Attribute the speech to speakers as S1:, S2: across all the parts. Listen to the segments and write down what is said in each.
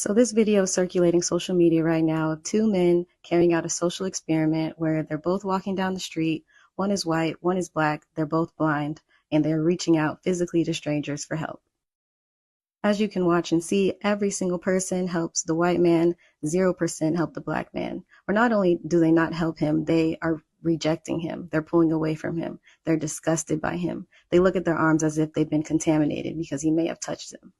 S1: So this video is circulating social media right now of two men carrying out a social experiment where they're both walking down the street. One is white, one is black. They're both blind, and they're reaching out physically to strangers for help. As you can watch and see, every single person helps the white man, 0% help the black man. Or not only do they not help him, they are rejecting him. They're pulling away from him. They're disgusted by him. They look at their arms as if they've been contaminated because he may have touched them.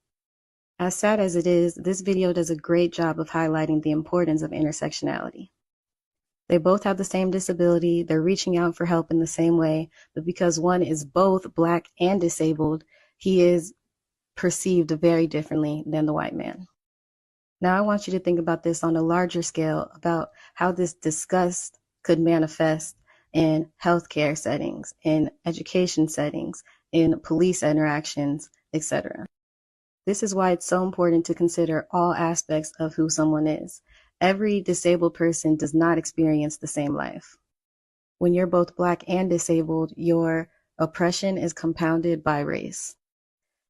S1: As sad as it is, this video does a great job of highlighting the importance of intersectionality. They both have the same disability, they're reaching out for help in the same way, but because one is both black and disabled, he is perceived very differently than the white man. Now I want you to think about this on a larger scale, about how this disgust could manifest in healthcare settings, in education settings, in police interactions, etc. This is why it's so important to consider all aspects of who someone is. Every disabled person does not experience the same life. When you're both black and disabled, your oppression is compounded by race.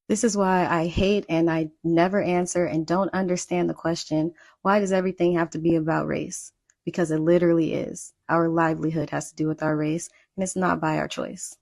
S1: This is why I hate and I never answer and don't understand the question, why does everything have to be about race? Because it literally is. Our livelihood has to do with our race, and it's not by our choice.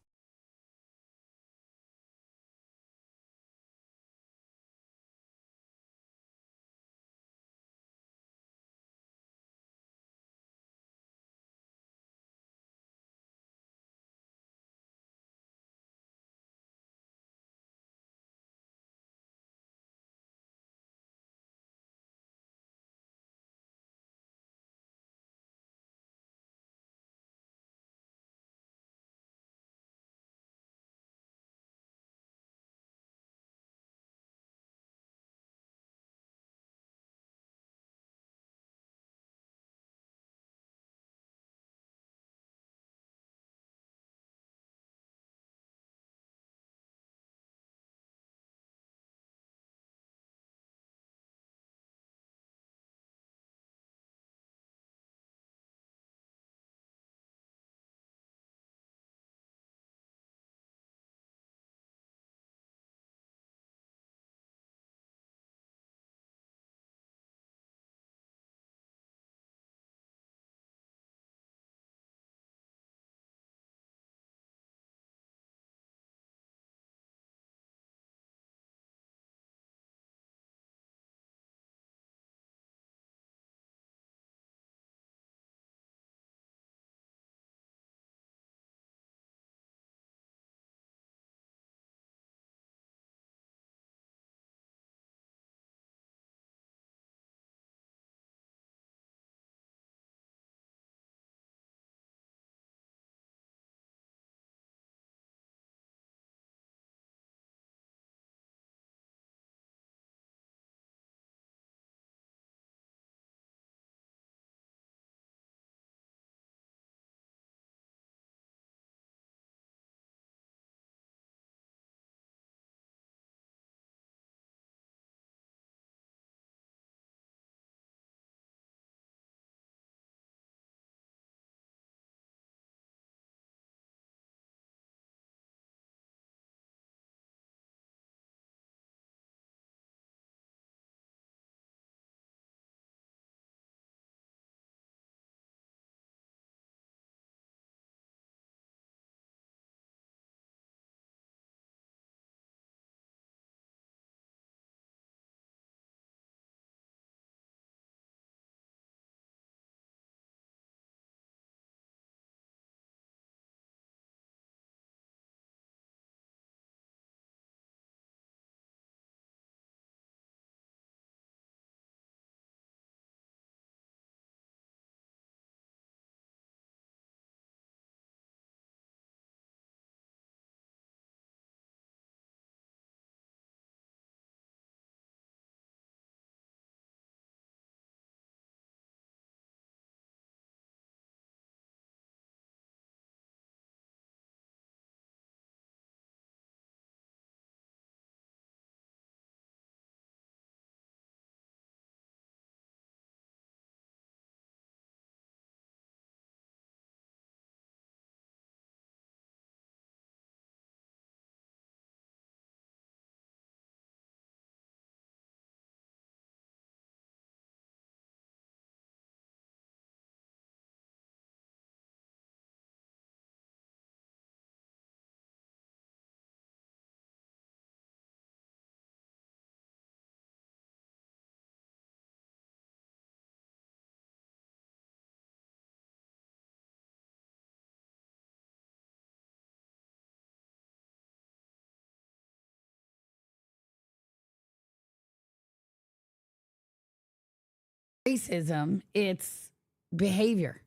S2: racism, it's behavior.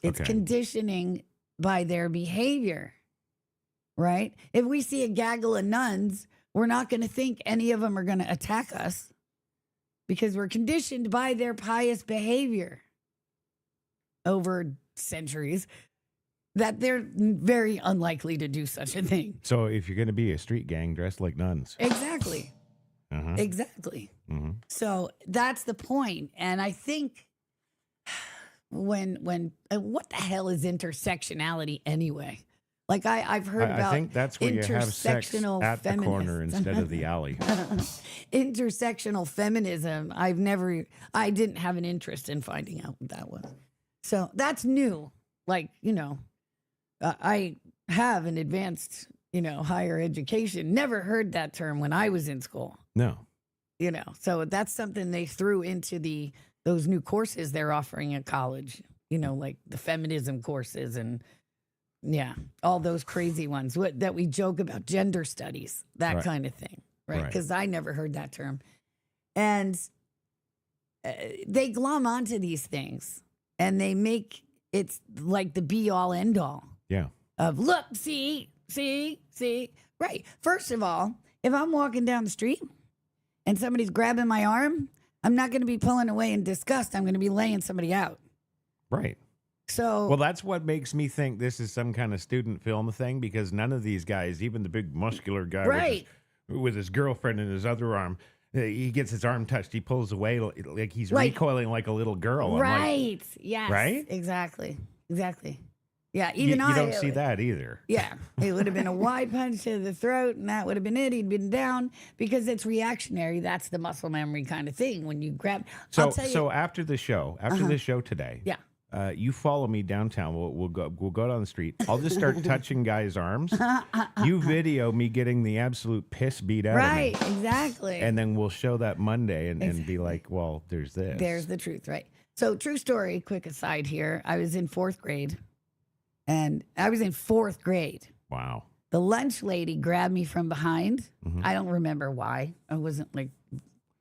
S2: It's conditioning by their behavior, right? If we see a gaggle of nuns, we're not going to think any of them are going to attack us because we're conditioned by their pious behavior over centuries that they're very unlikely to do such a thing.
S3: So if you're going to be a street gang, dress like nuns.
S2: Exactly. Exactly. So that's the point. And I think when what the hell is intersectionality anyway? Like I've heard about.
S3: I think that's where you have sex at the corner instead of the alley.
S2: Intersectional feminism. I didn't have an interest in finding out what that was. So that's new. Like, I have an advanced, higher education. Never heard that term when I was in school.
S3: No.
S2: So that's something they threw into those new courses they're offering at college, like the feminism courses and all those crazy ones that we joke about, gender studies, that kind of thing, right? Because I never heard that term. And they glom onto these things and they make it like the be all end all.
S3: Yeah.
S2: Of look, see. Right. First of all, if I'm walking down the street and somebody's grabbing my arm, I'm not going to be pulling away in disgust. I'm going to be laying somebody out.
S3: Right.
S2: So,
S3: well, that's what makes me think this is some kind of student film thing, because none of these guys, even the big muscular guy with his girlfriend in his other arm, he gets his arm touched, he pulls away like he's recoiling like a little girl.
S2: Right. Yes.
S3: Right?
S2: Exactly. Yeah, even
S3: you don't see that either.
S2: Yeah, it would have been a wide punch to the throat, and that would have been it. He'd been down because it's reactionary. That's the muscle memory kind of thing when you grab.
S3: So after the show, today, you follow me downtown. We'll go down the street. I'll just start touching guys' arms. You video me getting the absolute piss beat out of me.
S2: Right, exactly.
S3: And then we'll show that Monday and be like, well, there's this.
S2: There's the truth, right? So true story. Quick aside here. I was in fourth grade. Wow. The lunch lady grabbed me from behind. I don't remember why. I wasn't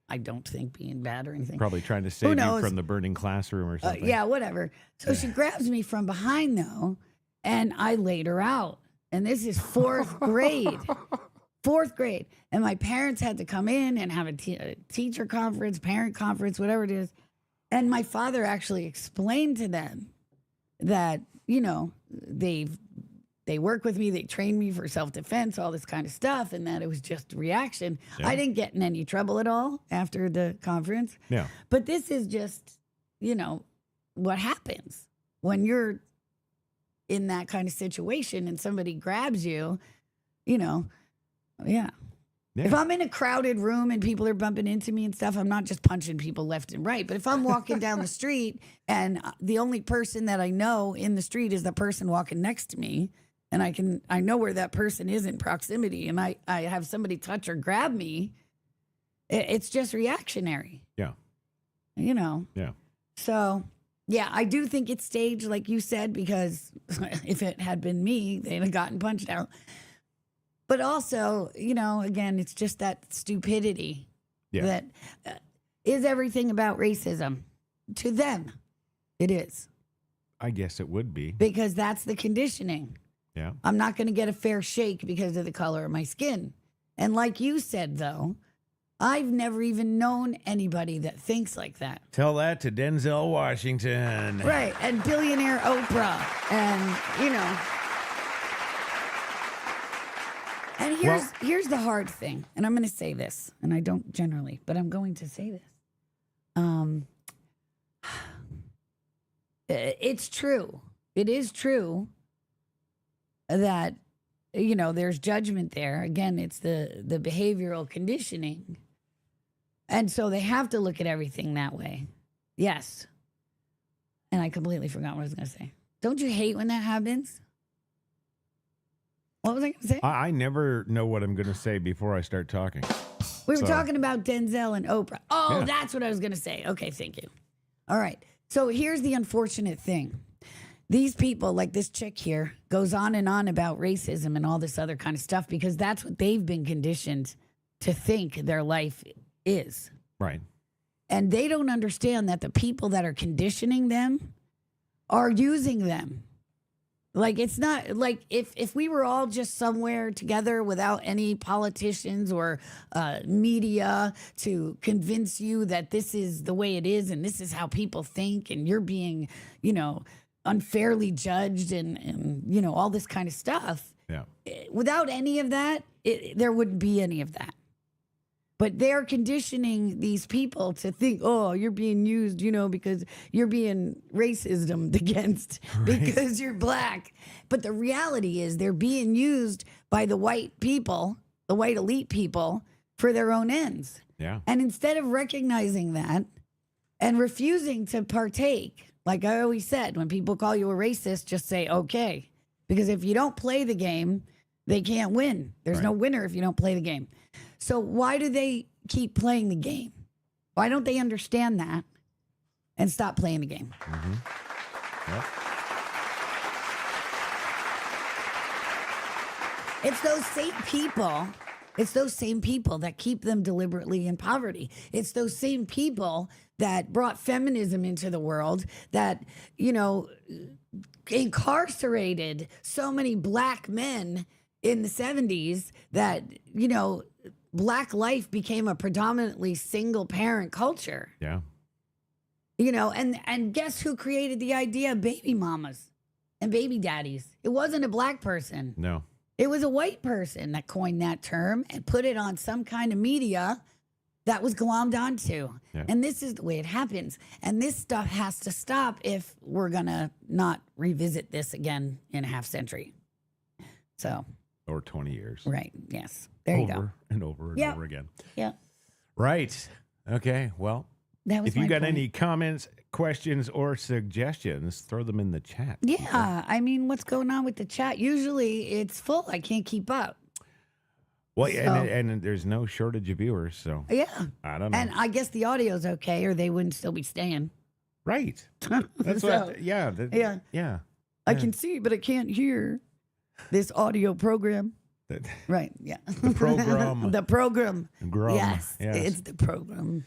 S2: I don't think being bad or anything.
S3: Probably trying to save you from the burning classroom or something.
S2: Yeah, whatever. So she grabs me from behind though, and I laid her out. And this is fourth grade. Fourth grade. And my parents had to come in and have a teacher conference, parent conference, whatever it is. And my father actually explained to them that, they work with me, they train me for self-defense, all this kind of stuff, and that it was just reaction. Yeah. I didn't get in any trouble at all after the conference.
S3: Yeah.
S2: But this is just, what happens when you're in that kind of situation and somebody grabs you, Yeah. If I'm in a crowded room and people are bumping into me and stuff, I'm not just punching people left and right. But if I'm walking down the street and the only person that I know in the street is the person walking next to me, and I know where that person is in proximity, and I have somebody touch or grab me, it's just reactionary.
S3: Yeah.
S2: Yeah. So, yeah, I do think it's staged, like you said, because if it had been me, they'd have gotten punched out. But also, again, it's just that stupidity that is everything about racism. To them, it is.
S3: I guess it would be.
S2: Because that's the conditioning.
S3: Yeah.
S2: I'm not going to get a fair shake because of the color of my skin. And like you said, though, I've never even known anybody that thinks like that.
S3: Tell that to Denzel Washington.
S2: Right. And billionaire Oprah. And, And here's the hard thing, and I'm going to say this, and I don't generally, but I'm going to say this. It's true. It is true that, there's judgment there. Again, it's the behavioral conditioning. And so they have to look at everything that way. Yes. And I completely forgot what I was going to say. Don't you hate when that happens? What was I going to say?
S3: I never know what I'm going to say before I start talking.
S2: We were talking about Denzel and Oprah. Oh, yeah. That's what I was going to say. Okay, thank you. All right. So here's the unfortunate thing. These people, like this chick here, goes on and on about racism and all this other kind of stuff because that's what they've been conditioned to think their life is.
S3: Right.
S2: And they don't understand that the people that are conditioning them are using them. Like, it's not like if we were all just somewhere together without any politicians or media to convince you that this is the way it is and this is how people think and you're being, unfairly judged and all this kind of stuff.
S3: Yeah.
S2: Without any of that, there wouldn't be any of that. But they're conditioning these people to think, oh, you're being used, because you're being racism against because you're black. But the reality is they're being used by the white people, the white elite people, for their own ends.
S3: Yeah.
S2: And instead of recognizing that and refusing to partake, like I always said, when people call you a racist, just say, okay. Because if you don't play the game, they can't win. There's no winner if you don't play the game. So why do they keep playing the game? Why don't they understand that and stop playing the game?
S3: Mm-hmm. Yep.
S2: It's those same people. It's those same people that keep them deliberately in poverty. It's those same people that brought feminism into the world that, incarcerated so many black men in the 70s that, black life became a predominantly single parent culture.
S3: Yeah.
S2: And guess who created the idea of baby mamas and baby daddies? It wasn't a black person.
S3: No.
S2: It was a white person that coined that term and put it on some kind of media that was glommed onto.
S3: Yeah.
S2: And this is the way it happens. And this stuff has to stop if we're going to not revisit this again in a half century. So.
S3: Or 20 years.
S2: Right. Yes. There you go.
S3: Over and over and over again.
S2: Yeah.
S3: Right. Okay. Well, if you got any comments, questions, or suggestions, throw them in the chat.
S2: Yeah. I mean, what's going on with the chat? Usually it's full. I can't keep up.
S3: Well, and there's no shortage of viewers, so.
S2: Yeah.
S3: I don't know.
S2: And I guess the audio's okay, or they wouldn't still be staying.
S3: Right. That's what, yeah. Yeah.
S2: I can see, but I can't hear this audio program. Right. Yeah.
S3: The program.
S2: The program.
S3: Grum.
S2: Yes. It's the program.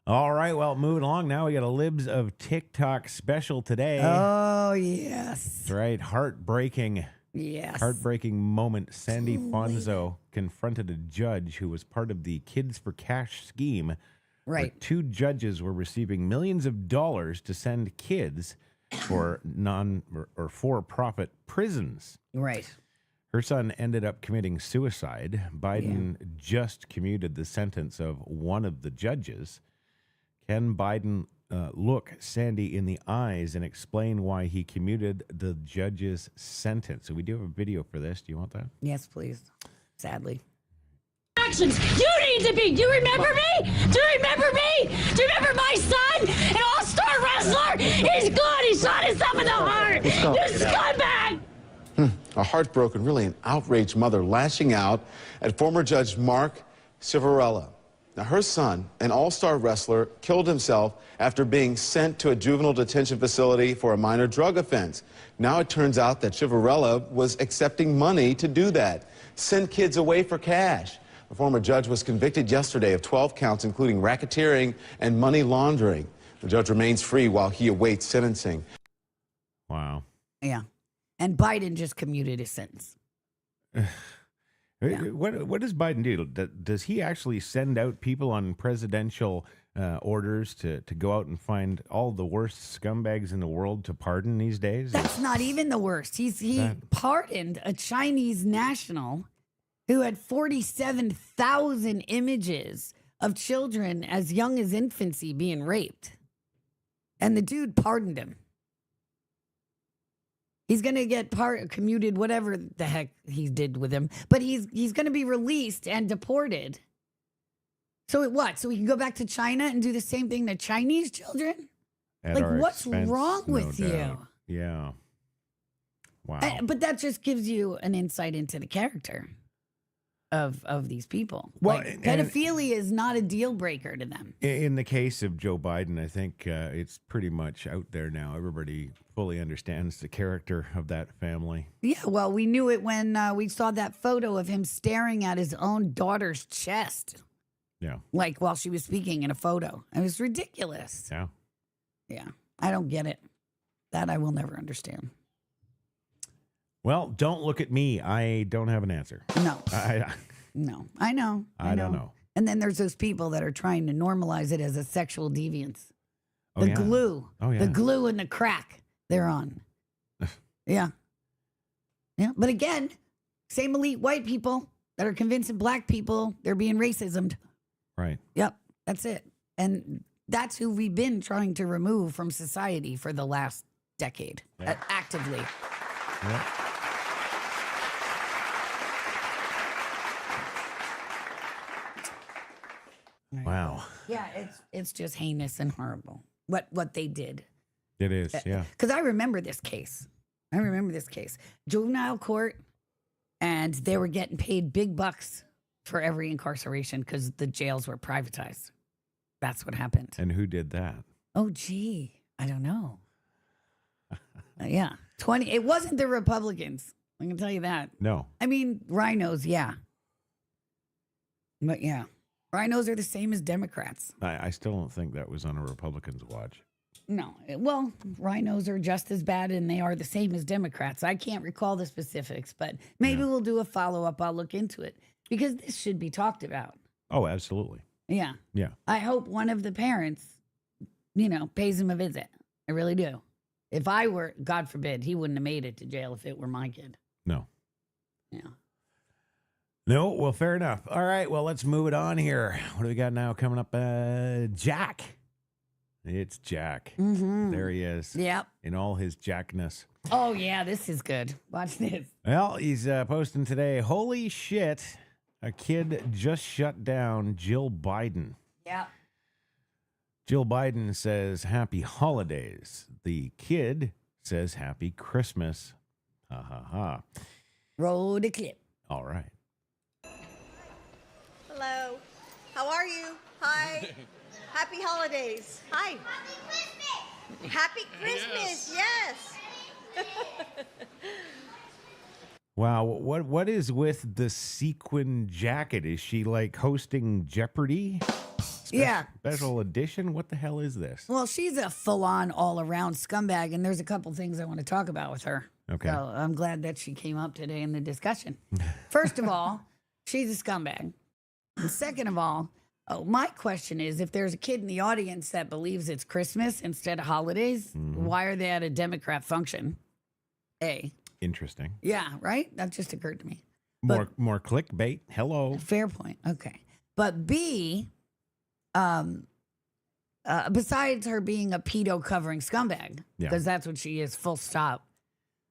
S3: All right. Well, moving along now. We got a Libs of TikTok special today.
S2: Oh, yes.
S3: That's right. Heartbreaking.
S2: Yes.
S3: Heartbreaking moment. Sandy Fonzo confronted a judge who was part of the Kids for Cash scheme.
S2: Right.
S3: Where 2 judges were receiving millions of dollars to send kids for for-profit prisons.
S2: Right.
S3: Her son ended up committing suicide. Biden just commuted the sentence of one of the judges. Can Biden look Sandy in the eyes and explain why he commuted the judge's sentence? So we do have a video for this. Do you want that?
S2: Yes, please. Sadly.
S4: Actions. You need to be. Do you remember me? Do you remember me? Do you remember my son? An all-star wrestler? He's good. He shot himself in the heart. You scumbag.
S5: A heartbroken, really an outraged mother lashing out at former Judge Mark Civarella. Now, her son, an all-star wrestler, killed himself after being sent to a juvenile detention facility for a minor drug offense. Now it turns out that Civarella was accepting money to do that, send kids away for cash. The former judge was convicted yesterday of 12 counts, including racketeering and money laundering. The judge remains free while he awaits sentencing.
S3: Wow.
S2: Yeah. And Biden just commuted his sentence.
S3: What does Biden do? Does he actually send out people on presidential orders to go out and find all the worst scumbags in the world to pardon these days?
S2: That's not even the worst. He pardoned a Chinese national who had 47,000 images of children as young as infancy being raped. And the dude pardoned him. He's going to get commuted, whatever the heck he did with him. But he's going to be released and deported. So what? So we can go back to China and do the same thing to Chinese children?
S3: At
S2: like,
S3: our
S2: what's
S3: expense,
S2: wrong with
S3: no
S2: you?
S3: doubt. Yeah. Wow.
S2: But that just gives you an insight into the character of these people.
S3: Well,
S2: like, pedophilia is not a deal breaker to them.
S3: In the case of Joe Biden, I think it's pretty much out there now. Everybody fully understands the character of that family.
S2: Yeah, well, we knew it when we saw that photo of him staring at his own daughter's chest
S3: Yeah.
S2: Like while she was speaking in a photo. It was ridiculous.
S3: Yeah.
S2: Yeah. I don't get it. That I will never understand.
S3: Well, don't look at me. I don't have an answer.
S2: No.
S3: No.
S2: I know.
S3: I don't know.
S2: And then there's those people that are trying to normalize it as a sexual deviance.
S3: Oh,
S2: The
S3: yeah.
S2: glue.
S3: Oh, yeah.
S2: The glue and the crack they're on. Yeah. Yeah. But again, same elite white people that are convincing black people they're being racismed.
S3: Right.
S2: Yep. That's it. And that's who we've been trying to remove from society for the last decade, actively.
S3: Yeah. Wow.
S2: Yeah, it's just heinous and horrible what they did.
S3: It is, yeah.
S2: Because I remember this case. Juvenile court, and they were getting paid big bucks for every incarceration because the jails were privatized. That's what happened.
S3: And who did that?
S2: Oh, gee. I don't know. Yeah. 20. It wasn't the Republicans. I can tell you that.
S3: No.
S2: I mean, rhinos, yeah. But yeah. Rhinos are the same as Democrats.
S3: I still don't think that was on a Republican's watch.
S2: No. Well, rhinos are just as bad and they are the same as Democrats. I can't recall the specifics, but maybe we'll do a follow-up. I'll look into it because this should be talked about.
S3: Oh, absolutely.
S2: Yeah.
S3: Yeah.
S2: I hope one of the parents, pays him a visit. I really do. If I were, God forbid, he wouldn't have made it to jail if it were my kid.
S3: No.
S2: Yeah.
S3: No, well, fair enough. All right, well, let's move it on here. What do we got now coming up? Jack. It's Jack.
S2: Mm-hmm.
S3: There he is.
S2: Yep.
S3: In all his jackness.
S2: Oh, yeah, this is good. Watch this.
S3: Well, he's posting today, holy shit, a kid just shut down Jill Biden.
S2: Yep.
S3: Jill Biden says happy holidays. The kid says happy Christmas. Ha ha ha.
S2: Roll the clip.
S3: All right.
S6: Hello. How are you? Hi. Happy holidays. Hi. Happy Christmas. Yes.
S3: Wow, what is with the sequin jacket? Is she like hosting Jeopardy?
S2: Yeah.
S3: Special edition? What the hell is this?
S2: Well, she's a full-on all-around scumbag, and there's a couple things I want to talk about with her.
S3: Okay.
S2: So I'm glad that she came up today in the discussion. First of all, she's a scumbag. And second of all, my question is, if there's a kid in the audience that believes it's Christmas instead of holidays, why are they at a Democrat function? A.
S3: Interesting.
S2: Yeah, right? That just occurred to me.
S3: More clickbait. Hello.
S2: Fair point. Okay. But B, besides her being a pedo covering scumbag,
S3: Yeah.
S2: because that's what she is, full stop.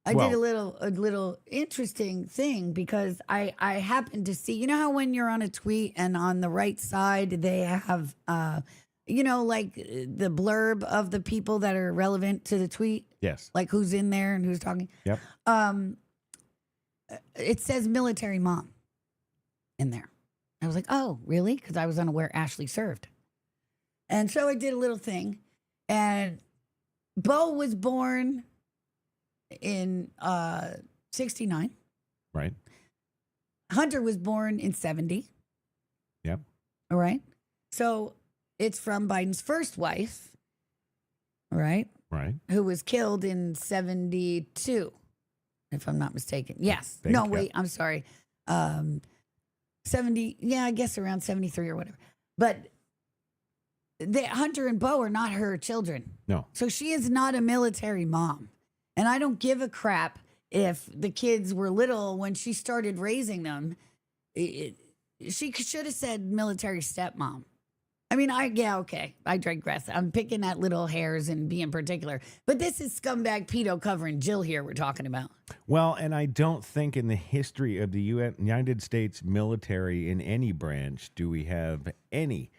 S2: I
S3: Well-
S2: did a little interesting thing because I happened to see, you know how when you're on a tweet and on the right side they have like the blurb of the people that are relevant to the tweet,
S3: Yes.
S2: like who's in there and who's talking.
S3: Yep.
S2: It says military mom in there. I was like, oh, really? Because I was unaware Ashley served. And so I did a little thing. And Bo was born in 69.
S3: Right.
S2: Hunter was born in 70.
S3: Yep.
S2: All right. So it's from Biden's first wife, all right,
S3: Right.
S2: who was killed in 72, if I'm not mistaken. Yes.
S3: Think,
S2: No,
S3: yeah.
S2: wait, I'm sorry. 70, yeah, I guess around 73 or whatever. But Hunter and Bo are not her children.
S3: No.
S2: So she is not a military mom. And I don't give a crap if the kids were little when she started raising them. She should have said military stepmom. I mean, I digress. I'm picking at little hairs and being particular. But this is scumbag pedo covering Jill here we're talking about.
S3: Well, and I don't think in the history of the United States military in any branch do we have any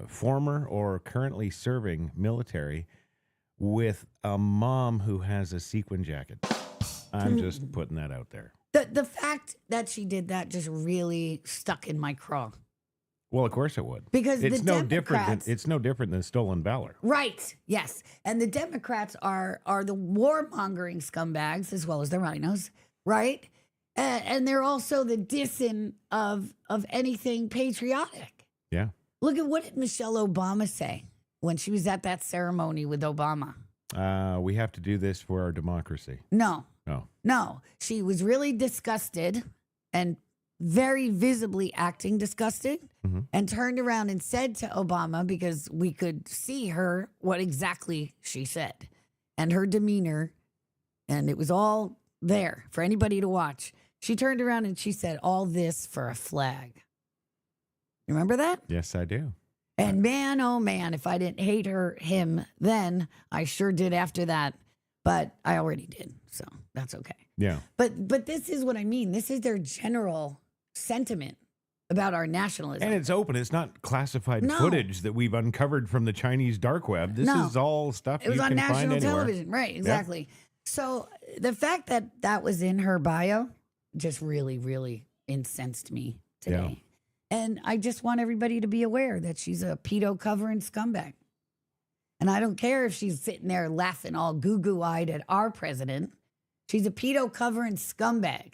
S3: former or currently serving military with a mom who has a sequin jacket. I'm just putting that out there.
S2: The fact that she did that just really stuck in my craw.
S3: Well, of course it would.
S2: Because
S3: it's
S2: the
S3: no
S2: Democrats,
S3: different than stolen valor.
S2: right? Yes, and the Democrats are the warmongering scumbags as well as the rhinos, right? And they're also the dissing of anything patriotic.
S3: Yeah.
S2: Look at what did Michelle Obama say when she was at that ceremony with Obama?
S3: We have to do this for our democracy.
S2: No.
S3: Oh.
S2: No. She was really disgusted and very visibly acting disgusted and turned around and said to Obama, because we could see her, what exactly she said and her demeanor, and it was all there for anybody to watch. She turned around and she said, all this for a flag. You remember that?
S3: Yes, I do.
S2: And man, oh man, if I didn't hate him then, I sure did after that. But I already did, so that's okay.
S3: Yeah.
S2: But this is what I mean. This is their general sentiment about our nationalism.
S3: And it's open. It's not classified
S2: No.
S3: footage that we've uncovered from the Chinese dark web. This
S2: No.
S3: is all stuff
S2: It was
S3: you
S2: on
S3: can find
S2: national
S3: anywhere.
S2: television. Right, exactly. So the fact that that was in her bio just really, really incensed me today. And I just want everybody to be aware that she's a pedo covering scumbag. And I don't care if she's sitting there laughing all goo-goo-eyed at our president. She's a pedo covering scumbag.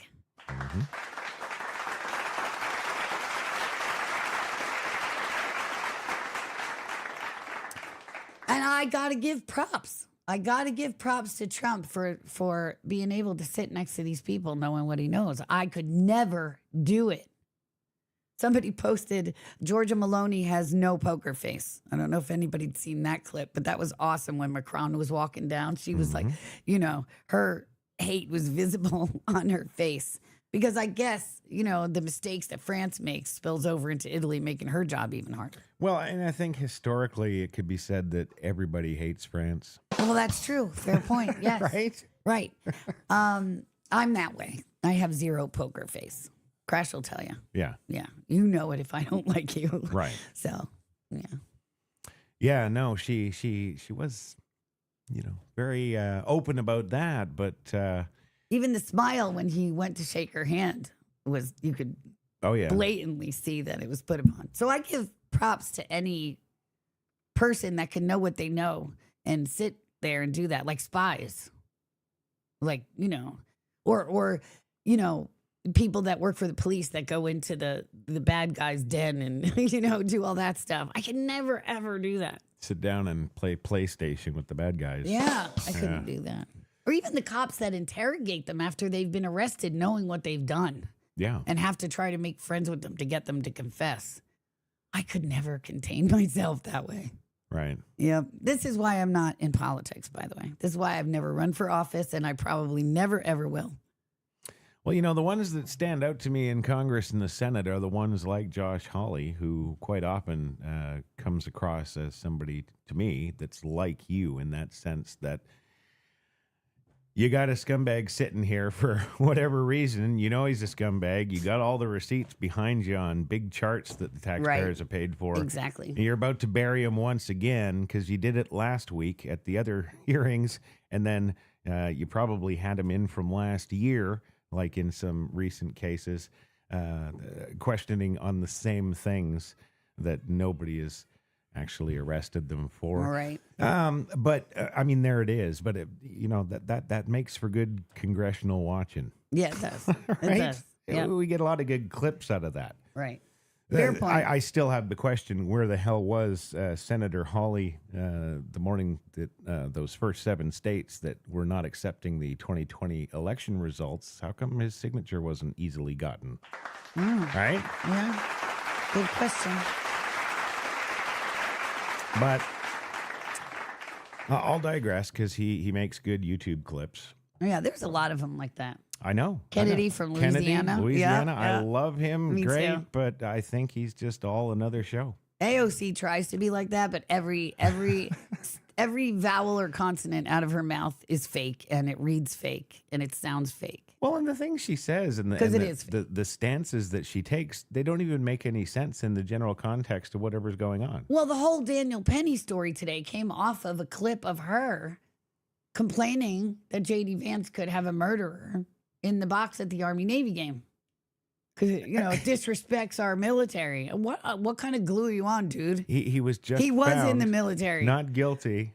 S2: And I got to give props. I got to give props to Trump for being able to sit next to these people knowing what he knows. I could never do it. Somebody posted, Georgia Maloney has no poker face. I don't know if anybody'd seen that clip, but that was awesome when Macron was walking down. She was like, you know, her hate was visible on her face. Because I guess, you know, the mistakes that France makes spills over into Italy, making her job even harder.
S3: Well, and I think historically it could be said that everybody hates France.
S2: Well, that's true. Fair point. Yes.
S3: Right?
S2: Right. I'm that way. I have zero poker face. Crash will tell you.
S3: Yeah.
S2: Yeah. You know it if I don't like you.
S3: Right.
S2: So, yeah.
S3: Yeah, no, she was, you know, very open about that, but
S2: Even the smile when he went to shake her hand was, you could
S3: oh yeah.
S2: blatantly see that it was put upon. So I give props to any person that can know what they know and sit there and do that, like spies. Like, you know, or you know, people that work for the police that go into the bad guy's den and, you know, do all that stuff. I can never, ever do that.
S3: Sit down and play PlayStation with the bad guys.
S2: Yeah, I couldn't do that. Or even the cops that interrogate them after they've been arrested, knowing what they've done.
S3: Yeah.
S2: And have to try to make friends with them to get them to confess. I could never contain myself that way.
S3: Right.
S2: Yep. This is why I'm not in politics, by the way. This is why I've never run for office, and I probably never, ever will.
S3: Well, you know, the ones that stand out to me in Congress and the Senate are the ones like Josh Hawley, who quite often comes across as somebody to me that's like you in that sense that you got a scumbag sitting here for whatever reason. You know he's a scumbag. You got all the receipts behind you on big charts that the taxpayers have paid for.
S2: Exactly.
S3: And you're about to bury him once again because you did it last week at the other hearings, and then you probably had him in from last year, like in some recent cases, questioning on the same things that nobody has actually arrested them for.
S2: All right.
S3: But I mean, there it is. But it, you know, that makes for good congressional watching.
S2: Yeah, it does. It
S3: Right?
S2: does. Yeah.
S3: We get a lot of good clips out of that.
S2: Right. Fair point.
S3: I still have the question: where the hell was Senator Hawley the morning that those first 7 states that were not accepting the 2020 election results? How come his signature wasn't easily gotten? Right?
S2: Yeah. Good question.
S3: But I'll digress because he makes good YouTube clips.
S2: Yeah, there's a lot of them like that.
S3: I know.
S2: Kennedy from Louisiana.
S3: Louisiana.
S2: Yeah, yeah.
S3: I love him.
S2: Me
S3: Great.
S2: too.
S3: But I think he's just all another show.
S2: AOC tries to be like that, but every vowel or consonant out of her mouth is fake, and it reads fake, and it sounds fake.
S3: Well, and the things she says and, the stances that she takes, they don't even make any sense in the general context of whatever's going on.
S2: Well, the whole Daniel Penny story today came off of a clip of her complaining that J.D. Vance could have a murderer in the box at the Army-Navy game. Because, you know, it disrespects our military. What kind of glue are you on, dude?
S3: He was just
S2: He was in
S3: found
S2: the military.
S3: not guilty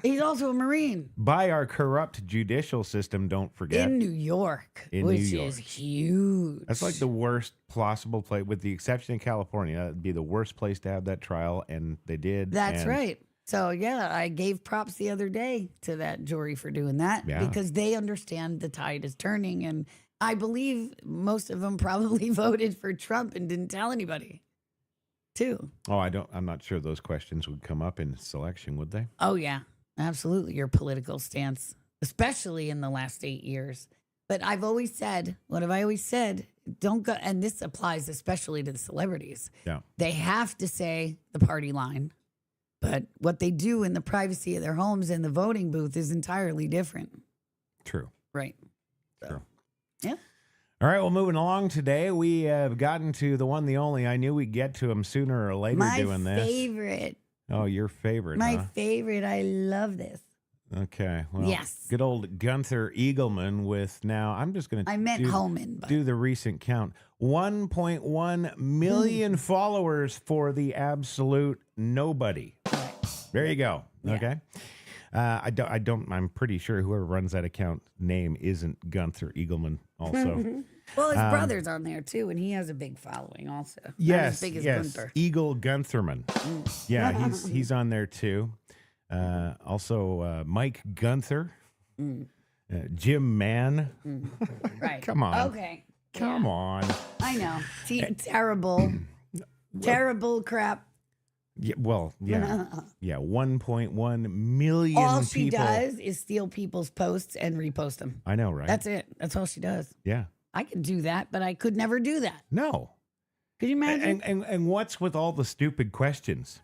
S2: He's also a Marine.
S3: By our corrupt judicial system, don't forget.
S2: In New York, which is huge.
S3: That's like the worst possible place, with the exception of California. That'd be the worst place to have that trial, and they did.
S2: That's right. So, yeah, I gave props the other day to that jury for doing that because they understand the tide is turning. And I believe most of them probably voted for Trump and didn't tell anybody, too.
S3: Oh, I'm not sure those questions would come up in selection, would they?
S2: Oh, yeah, absolutely. Your political stance, especially in the last 8 years. But I've always said, what have I always said? Don't go, and this applies especially to the celebrities.
S3: Yeah.
S2: They have to say the party line. But what they do in the privacy of their homes in the voting booth is entirely different.
S3: True.
S2: Right. So,
S3: True.
S2: yeah.
S3: All right, well, moving along today, we have gotten to the one, the only. I knew we'd get to him sooner or later doing this.
S2: My favorite.
S3: Oh, your favorite,
S2: My favorite. I love this.
S3: Okay. Well,
S2: yes.
S3: Good old Gunther Eagleman with now, I'm just going to do the recent count. 1.1 million followers for the absolute nobody. There you go.
S2: Yeah.
S3: Okay. I'm pretty sure whoever runs that account name isn't Gunther Eagleman also.
S2: Well, his brother's on there too, and he has a big following also.
S3: Yes.
S2: Not as big as Gunther.
S3: Eagle Guntherman. Yeah, he's on there too. Also, Mike Gunther. Jim Mann.
S2: Right.
S3: Come on.
S2: Okay.
S3: Come on.
S2: I know. Terrible. Terrible crap.
S3: Yeah, well, yeah. Yeah, 1.1 million
S2: All she
S3: people.
S2: does is steal people's posts and repost them.
S3: I know, right?
S2: That's it. That's all she does.
S3: Yeah.
S2: I could do that, but I could never do that.
S3: No.
S2: Could you imagine?
S3: And what's with all the stupid questions?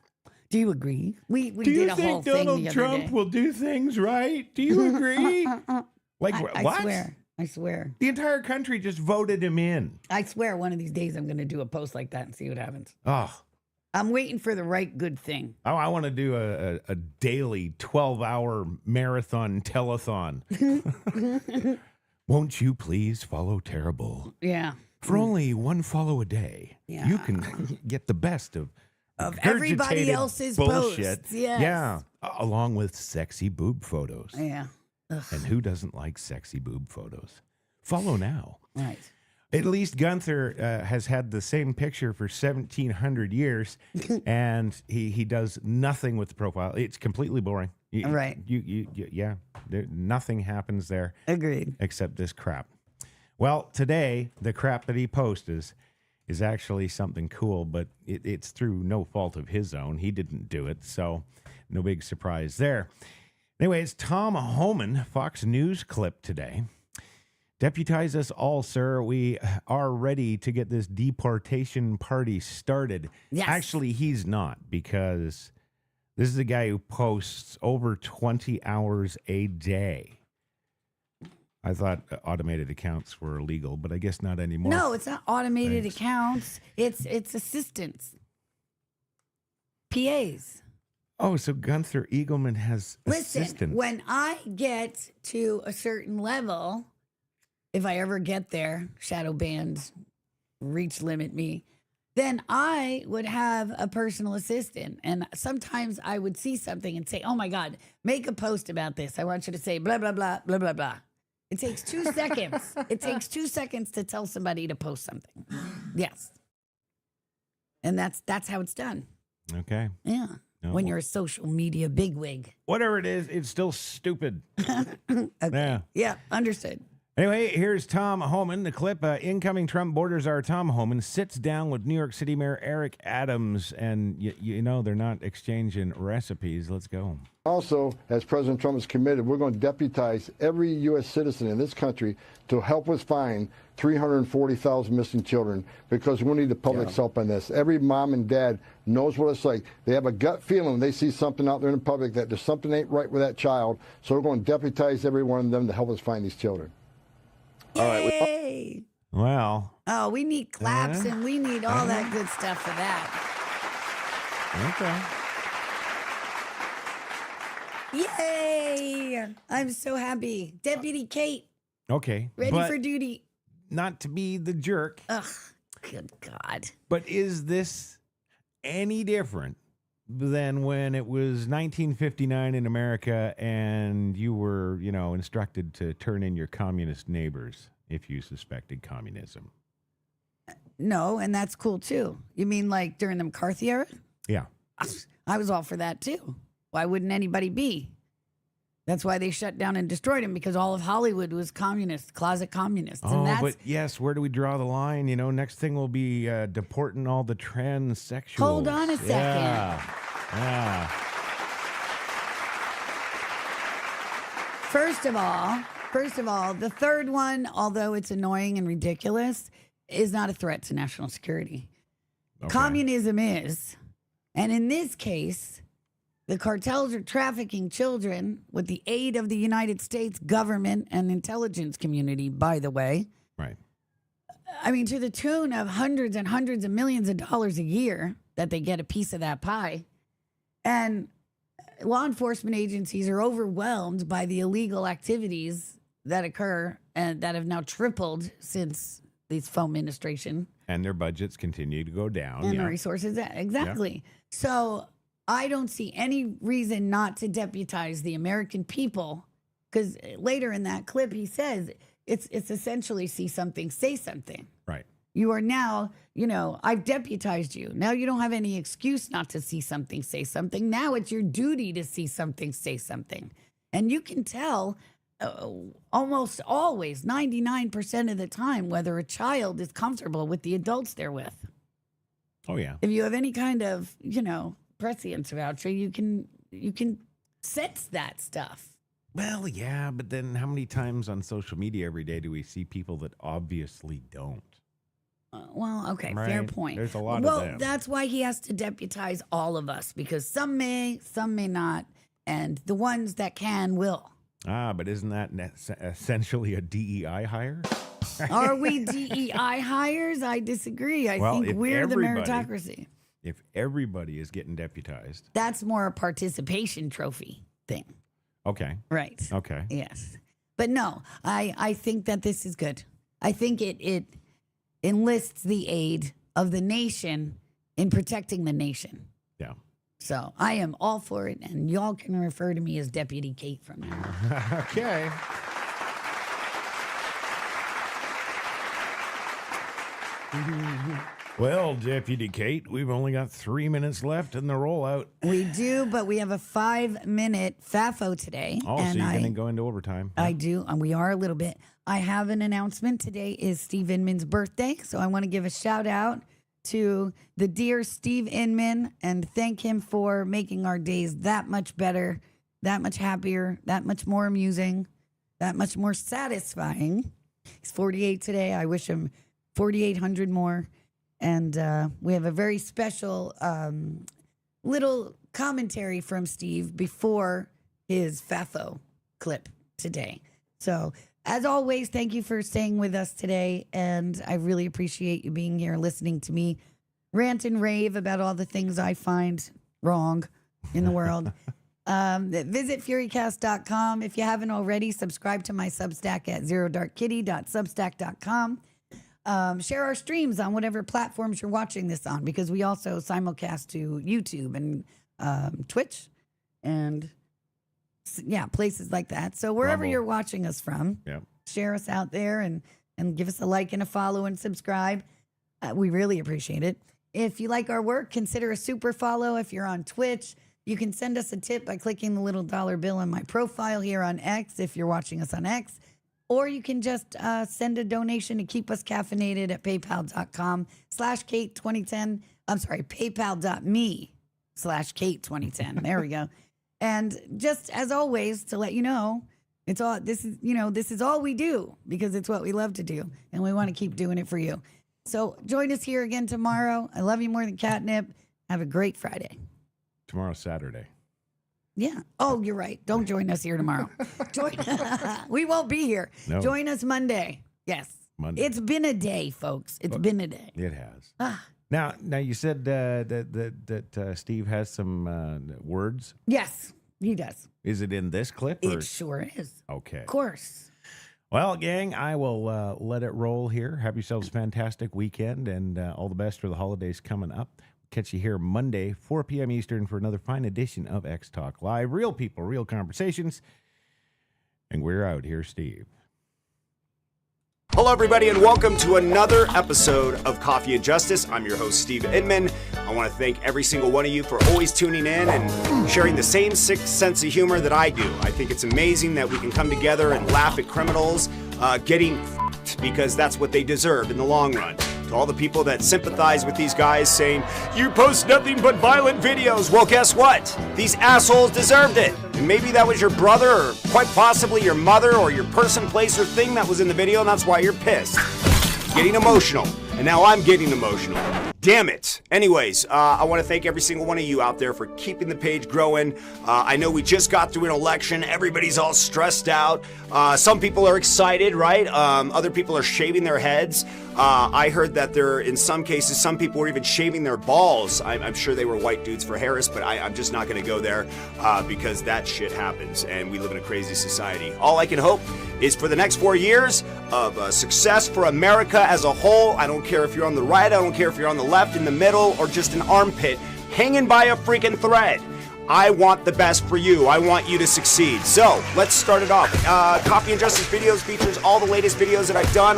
S2: Do you agree? We
S3: do
S2: did
S3: you
S2: a whole
S3: think
S2: thing
S3: Donald
S2: the other
S3: Trump
S2: day.
S3: will do things right? Do you agree? Like,
S2: I
S3: what?
S2: swear. I swear.
S3: The entire country just voted him in.
S2: I swear one of these days I'm going to do a post like that and see what happens.
S3: Oh.
S2: I'm waiting for the right good thing.
S3: Oh, I want to do a daily 12-hour marathon telethon. Won't you please follow Terrible?
S2: Yeah.
S3: For only one follow a day,
S2: Yeah.
S3: you can get the best of
S2: everybody
S3: regurgitated
S2: else's
S3: bullshit.
S2: posts. Yes.
S3: Yeah, along with sexy boob photos.
S2: Yeah.
S3: And who doesn't like sexy boob photos? Follow now.
S2: Right.
S3: At least Gunther has had the same picture for 1,700 years, and he does nothing with the profile. It's completely boring.
S2: Right.
S3: Yeah. Nothing happens there.
S2: Agreed.
S3: Except this crap. Well, today, the crap that he posts is actually something cool, but it's through no fault of his own. He didn't do it, so no big surprise there. Anyway, it's Tom Homan, Fox News clip today. Deputize us all, sir. We are ready to get this deportation party started.
S2: Yes.
S3: Actually, he's not, because this is a guy who posts over 20 hours a day. I thought automated accounts were illegal, but I guess not anymore.
S2: No, it's not automated
S3: Thanks.
S2: accounts. It's assistants. PAs.
S3: Oh, so Gunther Eagleman has
S2: Listen,
S3: assistants.
S2: when I get to a certain level, if I ever get there, shadow bans, reach limit me, then I would have a personal assistant. And sometimes I would see something and say, oh my God, make a post about this. I want you to say blah, blah, blah, blah, blah, blah. It takes 2 seconds. It takes 2 seconds to tell somebody to post something. Yes. And that's how it's done.
S3: Okay.
S2: Yeah.
S3: No.
S2: When you're a social media bigwig.
S3: Whatever it is, it's still stupid.
S2: Okay.
S3: Yeah.
S2: Yeah, understood.
S3: Anyway, here's Tom Homan. The clip, incoming Trump border czar Tom Homan sits down with New York City Mayor Eric Adams, and you know they're not exchanging recipes. Let's go.
S7: Also, as President Trump is committed, we're going to deputize every U.S. citizen in this country to help us find 340,000 missing children, because we need the public's help on this. Every mom and dad knows what it's like. They have a gut feeling when they see something out there in the public that there's something ain't right with that child. So we're going to deputize every one of them to help us find these children.
S2: Yay!
S3: Well,
S2: Oh, we need claps and we need all that good stuff for that.
S3: okay.
S2: Yay! I'm so happy. Deputy Kate,
S3: Okay.
S2: ready
S3: but
S2: for duty.
S3: not to be the jerk,
S2: Ugh, good God.
S3: but is this any different than when it was 1959 in America and you were, instructed to turn in your communist neighbors if you suspected communism.
S2: No, and that's cool too. You mean like during the McCarthy era?
S3: Yeah.
S2: I was all for that too. Why wouldn't anybody be? That's why they shut down and destroyed him, because all of Hollywood was communist, closet communists.
S3: Oh, but yes, where do we draw the line? Next thing will be deporting all the transsexuals.
S2: Hold on a second.
S3: Yeah.
S2: First of all, the third one, although it's annoying and ridiculous, is not a threat to national security.
S3: Okay.
S2: Communism is. And in this case, the cartels are trafficking children with the aid of the United States government and intelligence community, by the way.
S3: Right.
S2: I mean, to the tune of hundreds and hundreds of millions of dollars a year that they get a piece of that pie. And law enforcement agencies are overwhelmed by the illegal activities that occur and that have now tripled since this Foam administration.
S3: And their budgets continue to go down.
S2: And the resources, exactly. Yeah. So I don't see any reason not to deputize the American people, because later in that clip he says it's essentially see something, say something.
S3: Right.
S2: You are now, I've deputized you. Now you don't have any excuse not to see something, say something. Now it's your duty to see something, say something. And you can tell almost always, 99% of the time, whether a child is comfortable with the adults they're with.
S3: Oh, yeah.
S2: If you have any kind of, prescience about you can sense that stuff.
S3: Well, yeah, but then how many times on social media every day do we see people that obviously don't?
S2: Okay,
S3: right?
S2: Fair point.
S3: There's a lot of them.
S2: Well, that's why he has to deputize all of us, because some may not, and the ones that can will.
S3: But isn't that essentially a DEI hire?
S2: Are we DEI hires? I disagree. I think we're the meritocracy.
S3: If everybody is getting deputized.
S2: That's more a participation trophy thing.
S3: Okay.
S2: Right.
S3: Okay.
S2: Yes. But no, I think that this is good. I think it enlists the aid of the nation in protecting the nation.
S3: Yeah.
S2: So I am all for it, and y'all can refer to me as Deputy Kate from now on.
S3: Okay. Well, Deputy Kate, we've only got 3 minutes left in the rollout.
S2: We do, but we have a 5-minute FAFO today.
S3: Oh, so you're going to go into overtime.
S2: I do, and we are a little bit. I have an announcement. Today is Steve Inman's birthday, so I want to give a shout out to the dear Steve Inman and thank him for making our days that much better, that much happier, that much more amusing, that much more satisfying. He's 48 today. I wish him 4,800 more. And we have a very special little commentary from Steve before his FAFO clip today. So, as always, thank you for staying with us today. And I really appreciate you being here, listening to me rant and rave about all the things I find wrong in the world. Visit Furycast.com. If you haven't already, subscribe to my Substack at zerodarkkitty.substack.com. Share our streams on whatever platforms you're watching this on, because we also simulcast to YouTube and Twitch and places like that. So wherever you're watching us from, share us out there and give us a like and a follow and subscribe. We really appreciate it. If you like our work, consider a super follow. If you're on Twitch, you can send us a tip by clicking the little dollar bill on my profile here on X if you're watching us on X. Or you can just send a donation to keep us caffeinated at paypal.com/Kate2010. I'm sorry, paypal.me/Kate2010. There we go. And just as always, to let you know, this is all we do, because it's what we love to do, and we want to keep doing it for you. So join us here again tomorrow. I love you more than catnip. Have a great Friday.
S3: Tomorrow's Saturday.
S2: Yeah. Oh, you're right. Don't join us here tomorrow. We won't be here.
S3: No.
S2: Join us Monday. Yes.
S3: Monday.
S2: It's been a day, folks. It's been a day.
S3: It has. Now you said that Steve has some words.
S2: Yes, he does.
S3: Is it in this clip?
S2: It sure is.
S3: Okay.
S2: Of course.
S3: Well, gang, I will let it roll here. Have yourselves a fantastic weekend, and all the best for the holidays coming up. catch you here Monday, 4 p.m. Eastern, for another fine edition of X Talk Live. Real people, real conversations. And we're out here, Steve.
S8: Hello, everybody, and welcome to another episode of Coffee and Justice. I'm your host, Steve Inman. I want to thank every single one of you for always tuning in and sharing the same sick sense of humor that I do. I think it's amazing that we can come together and laugh at criminals getting f***ed, because that's what they deserve in the long run. To all the people that sympathize with these guys saying, you post nothing but violent videos. Well, guess what? These assholes deserved it. And maybe that was your brother, or quite possibly your mother, or your person, place, or thing that was in the video, and that's why you're pissed. Getting emotional. And now I'm getting emotional. Damn it. Anyways, I want to thank every single one of you out there for keeping the page growing. I know we just got through an election. Everybody's all stressed out. Some people are excited, right? Other people are shaving their heads. I heard that in some cases, some people were even shaving their balls. I'm sure they were white dudes for Harris, but I'm just not going to go there because that shit happens, and we live in a crazy society. All I can hope is for the next 4 years of success for America as a whole. I don't care if you're on the right, I don't care if you're on the left, in the middle, or just an armpit hanging by a freaking thread. I want the best for you. I want you to succeed. So let's start it off. Coffee and Justice Videos features all the latest videos that I've done.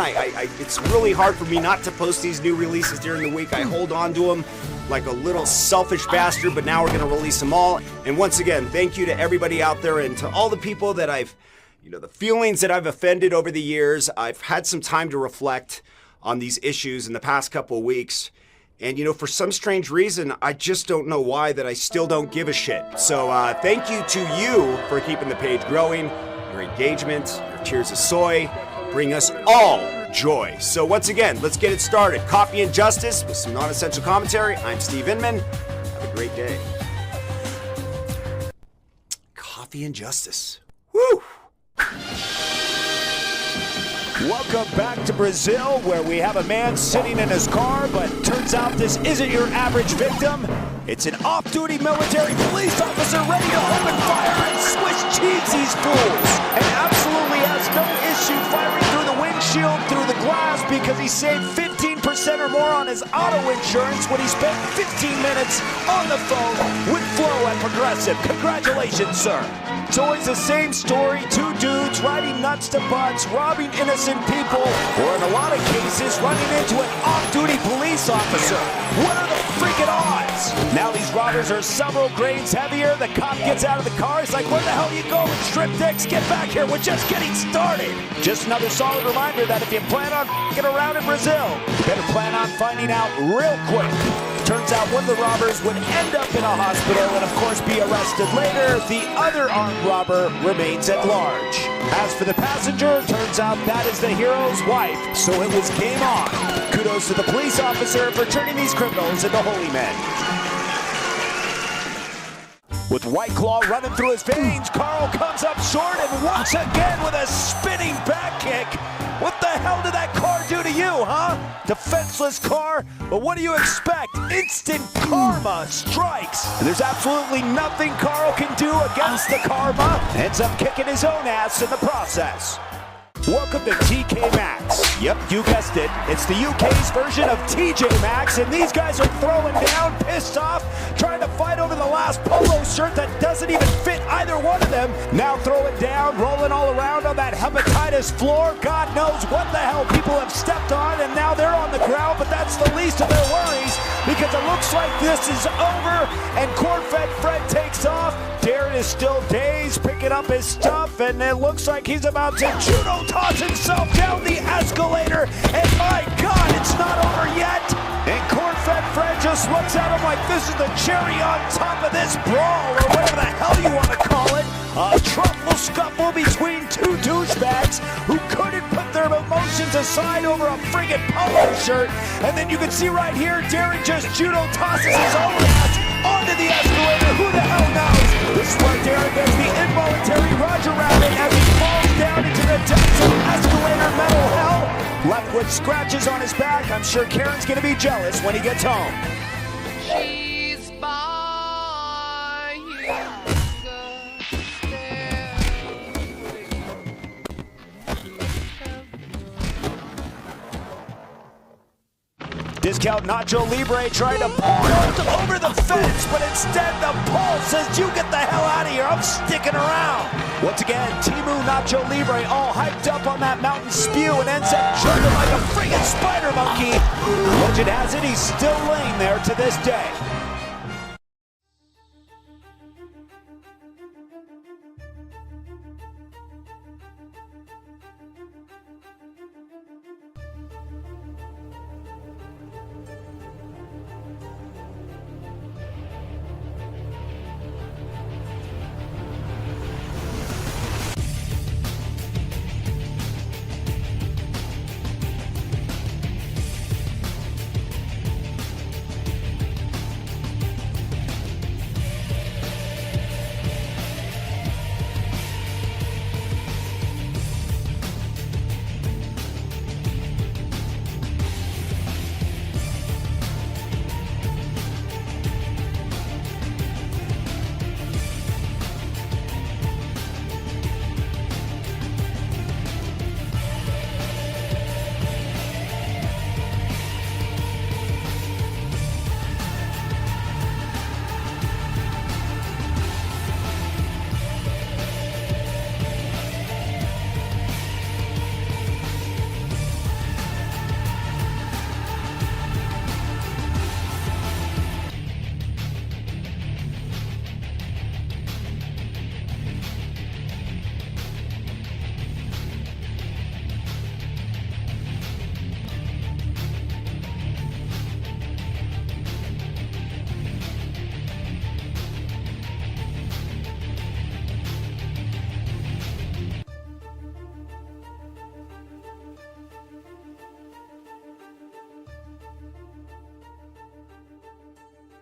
S8: It's really hard for me not to post these new releases during the week. I hold on to them like a little selfish bastard, but now we're going to release them all. And once again, thank you to everybody out there and to all the people that the feelings that I've offended over the years. I've had some time to reflect on these issues in the past couple of weeks. And, for some strange reason, I just don't know why that I still don't give a shit. So thank you to you for keeping the page growing. Your engagement, your tears of soy bring us all joy. So once again, let's get it started. Coffee and Justice with some non-essential commentary. I'm Steve Inman. Have a great day. Coffee and Justice. Woo! Welcome back to Brazil, where we have a man sitting in his car, but turns out this isn't your average victim. It's an off-duty military police officer ready to open fire and Swiss cheese these fools. And absolutely has no issue firing through the windshield, through the glass, because he saved 15% or more on his auto insurance when he spent 15 minutes on the phone with Flo at Progressive. Congratulations, sir. It's always the same story, two dudes riding nuts to butts, robbing innocent people, or in a lot of cases, running into an off-duty police officer. What are the freaking odds? Now these robbers are several grades heavier. The cop gets out of the car. He's like, where the hell are you going, strip dicks? Get back here. We're just getting started. Just another solid reminder that if you plan on f***ing around in Brazil, you better plan on finding out real quick. Turns out one of the robbers would end up in a hospital and, of course, be arrested later. The other armed robber remains at large. As for the passenger, turns out that is the hero's wife, so it was game on. Kudos to the police officer for turning these criminals into holy men. With White Claw running through his veins, Carl comes up short and once again with a spinning back kick. What the hell did that car do to you, huh? Defenseless car? But what do you expect? Instant karma strikes. And there's absolutely nothing Carl can do against the karma. Ends up kicking his own ass in the process. Welcome to TK Maxx. Yep, you guessed it. It's the UK's version of TJ Maxx, and these guys are throwing down, pissed off, trying to fight over the last polo shirt that doesn't even fit either one of them. Now throwing down, rolling all around on that hepatitis floor. God knows what the hell people have stepped on, and now they're on the ground, but that's the least of their worries, because it looks like this is over, and corn-fed Fred takes off. Darren is still dazed, picking up his stuff, and it looks like he's about to judo toss himself down the escalator, and my God, it's not over yet. And corn-fed Fred just looks at him like this is the cherry on top of this brawl, or whatever the hell you want to call it. A truffle scuffle between two douchebags who couldn't put their emotions aside over a friggin' polo shirt. And then you can see right here, Darren just judo tosses his own ass onto the escalator. Who the hell knows? This is where Darren gets the involuntary Roger Rabbit as he falls down into the depths of escalator metal hell. Left with scratches on his back. I'm sure Karen's gonna be jealous when he gets home.
S9: She's by you.
S8: Discount Nacho Libre tried to pull over the fence, but instead the pole says, you get the hell out of here, I'm sticking around. Once again, Timu Nacho Libre all hyped up on that mountain spew and ends up jumping like a friggin' spider monkey. Legend has it he's still laying there to this day.